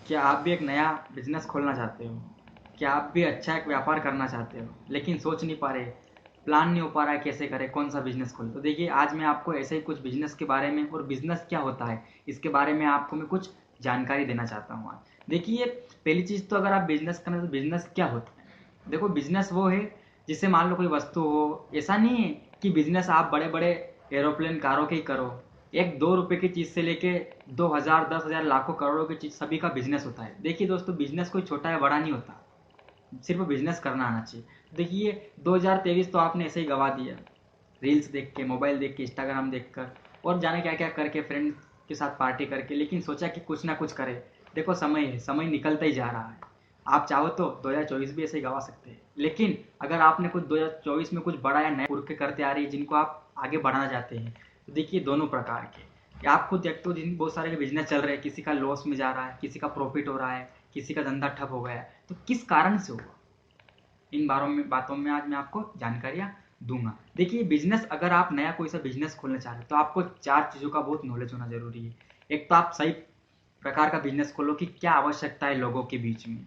क्या आप भी एक नया बिजनेस खोलना चाहते हो? क्या आप भी अच्छा एक व्यापार करना चाहते हो लेकिन सोच नहीं पा रहे, प्लान नहीं हो पा रहा है कैसे करें, कौन सा बिजनेस खोलें? तो देखिए, आज मैं आपको ऐसे ही कुछ बिजनेस के बारे में और बिजनेस क्या होता है इसके बारे में आपको मैं कुछ जानकारी देना चाहता हूँ आज। देखिए, पहली चीज़ तो अगर आप बिजनेस करें तो बिजनेस क्या होता है? देखो, बिजनेस वो है जिससे मान लो कोई वस्तु हो। ऐसा नहीं है कि बिजनेस आप बड़े बड़े एरोप्लेन कारों के ही करो। एक 2 रुपए की चीज से लेके 2,000 10,000 लाखों करोड़ों की चीज सभी का बिजनेस होता है। देखिए दोस्तों, बिजनेस कोई छोटा या बड़ा नहीं होता, सिर्फ बिजनेस करना आना चाहिए। देखिए, 2023 तो आपने ऐसे ही गवा दिया, रील्स देख के, मोबाइल देख के, इंस्टाग्राम देख कर और जाने क्या क्या करके, फ्रेंड के साथ पार्टी करके, लेकिन सोचा कि कुछ ना कुछ करे। देखो, समय है, समय निकलता ही जा रहा है। आप चाहो तो 2024 भी ऐसे ही गवा सकते हैं, लेकिन अगर आपने कुछ 2024 में कुछ बड़ा या नया उड़ के करते आ रही है जिनको आप आगे बढ़ाना चाहते हैं, तो देखिए दोनों प्रकार के, या आप खुद देखते हो जिन बहुत सारे बिजनेस चल रहे हैं, किसी का लॉस में जा रहा है, किसी का प्रॉफिट हो रहा है, किसी का धंधा ठप हो गया है, तो किस कारण से हुआ, इन बातों में आज मैं आपको जानकारियाँ दूंगा। देखिए, बिजनेस अगर आप नया कोई सा बिजनेस खोलना चाह रहे हैं तो आपको 4 चीज़ों का बहुत नॉलेज होना जरूरी है। एक तो आप सही प्रकार का बिजनेस खोलो कि क्या आवश्यकता है लोगों के बीच में।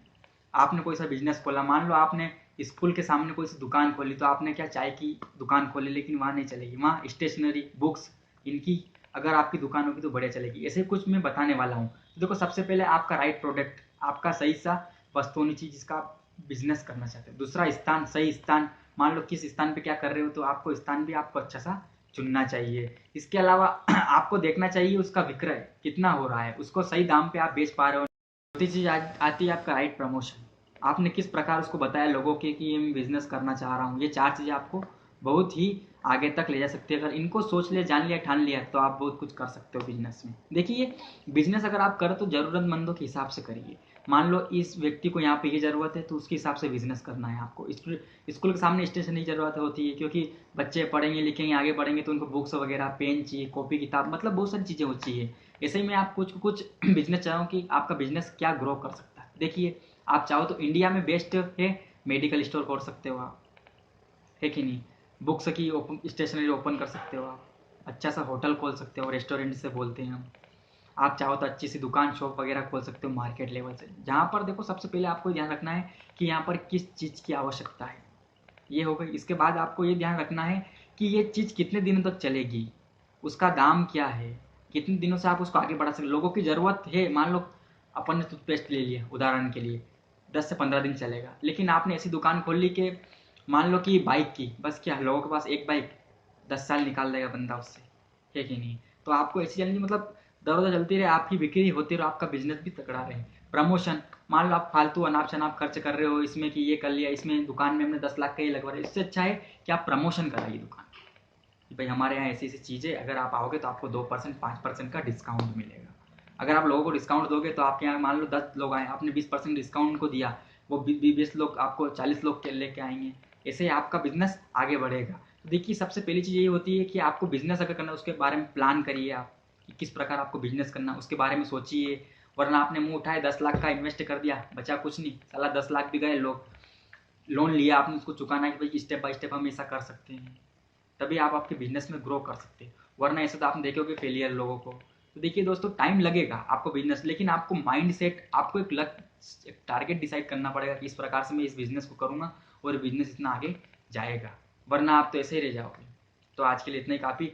आपने कोई सा बिजनेस खोला, मान लो आपने स्कूल के सामने कोई सी दुकान खोली, तो आपने क्या चाय की दुकान खोली, लेकिन वहाँ नहीं चलेगी, वहाँ स्टेशनरी, बुक्स, इनकी अगर आपकी दुकान होगी तो बढ़िया चलेगी। ऐसे कुछ मैं बताने वाला हूँ। तो देखो, सबसे पहले आपका राइट प्रोडक्ट, आपका सही सा वस्तु होनी चाहिए जिसका आप बिजनेस करना चाहते हो। दूसरा स्थान, सही स्थान, मान लो किस स्थान पे क्या कर रहे हो, तो आपको स्थान भी आपको अच्छा सा चुनना चाहिए। इसके अलावा आपको देखना चाहिए उसका विक्रय कितना हो रहा है, उसको सही दाम पे आप बेच पा रहे हो। चौथी चीज आती है आपका राइट प्रमोशन। आपने किस प्रकार उसको बताया लोगों के कि ये मैं बिजनेस करना चाह रहा हूँ। ये 4 चीजें आपको बहुत ही आगे तक ले जा सकती है। अगर इनको सोच लिया, जान लिया, ठान लिया, तो आप बहुत कुछ कर सकते हो बिजनेस में। देखिए, बिजनेस अगर आप करो तो जरूरतमंदों के हिसाब से करिए। मान लो इस व्यक्ति को यहाँ पे ये जरूरत है, तो उसके हिसाब से बिजनेस करना है आपको। स्कूल के सामने स्टेशनरी की जरूरत होती है, क्योंकि बच्चे पढ़ेंगे लिखेंगे आगे बढ़ेंगे तो उनको बुक्स वगैरह, पेन चाहिए, कॉपी किताब, मतलब बहुत सारी चीज़ें होती चाहिए। ऐसे ही मैं आप कुछ कुछ बिजनेस चाहूँ कि आपका बिजनेस क्या ग्रो कर सकता है। देखिए, आप चाहो तो इंडिया में बेस्ट है, मेडिकल स्टोर खोल सकते हो आप, है कि नहीं? बुक्स की ओपन स्टेशनरी ओपन कर सकते हो आप, अच्छा सा होटल खोल सकते हो, रेस्टोरेंट से बोलते हैं हम। आप चाहो तो अच्छी सी दुकान, शॉप वगैरह खोल सकते हो मार्केट लेवल से, जहाँ पर देखो सबसे पहले आपको ध्यान रखना है कि यहाँ पर किस चीज़ की आवश्यकता है। ये हो गई। इसके बाद आपको ये ध्यान रखना है कि ये चीज़ कितने दिनों तक चलेगी, उसका दाम क्या है, कितने दिनों से आप उसको आगे बढ़ा सकते। लोगों की ज़रूरत है, मान लो अपन ने टूथपेस्ट ले लिया उदाहरण के लिए, 10 से 15 दिन चलेगा, लेकिन आपने ऐसी दुकान खोल ली कि मान लो कि बाइक की, बस क्या लोगों के पास एक बाइक, 10 साल निकाल देगा बंदा उससे, है कि नहीं? तो आपको ऐसी चलनी, मतलब दर दर चलती रहे, आपकी बिक्री होती रहे, आपका बिजनेस भी तगड़ा रहे। प्रमोशन, मान लो आप फालतू अनाप शनाप खर्च कर रहे हो इसमें कि ये कर लिया, इसमें दुकान में हमने 10 लाख का ये लगवा रहे, इससे अच्छा है कि आप प्रमोशन कराइए दुकान कि भाई हमारे यहाँ ऐसी ऐसी चीज़ है, अगर आप आओगे तो आपको 2% 5% का डिस्काउंट मिलेगा। अगर आप लोगों को डिस्काउंट दोगे तो आपके यहाँ मान लो 10 लोग आए, आपने 20% डिस्काउंट उनको दिया, वो 20 लोग आपको 40 लोग के लेके आएंगे। ऐसे ही आपका बिजनेस आगे बढ़ेगा। तो देखिए, सबसे पहली चीज़ यही होती है कि आपको बिजनेस अगर करना है उसके बारे में प्लान करिए आप कि किस प्रकार आपको बिजनेस करना है, उसके बारे में सोचिए। वरना आपने मुंह उठाए 10 लाख का इन्वेस्ट कर दिया, बचा कुछ नहीं, साला 10 लाख भी गए। लोग लोन लिया आपने, उसको चुकाना है कि भाई स्टेप बाय स्टेप हम ऐसा कर सकते हैं, तभी आप आपके बिजनेस में ग्रो कर सकते हैं। वरना ऐसे तो आपने देखोगे फेलियर लोगों को। तो देखिए दोस्तों, टाइम लगेगा आपको बिजनेस, लेकिन आपको माइंड सेट, आपको एक लक्ष्य, एक टारगेट डिसाइड करना पड़ेगा कि इस प्रकार से मैं इस बिजनेस को करूंगा और बिजनेस इतना आगे जाएगा। वरना आप तो ऐसे ही रह जाओगे। तो आज के लिए इतना ही काफ़ी।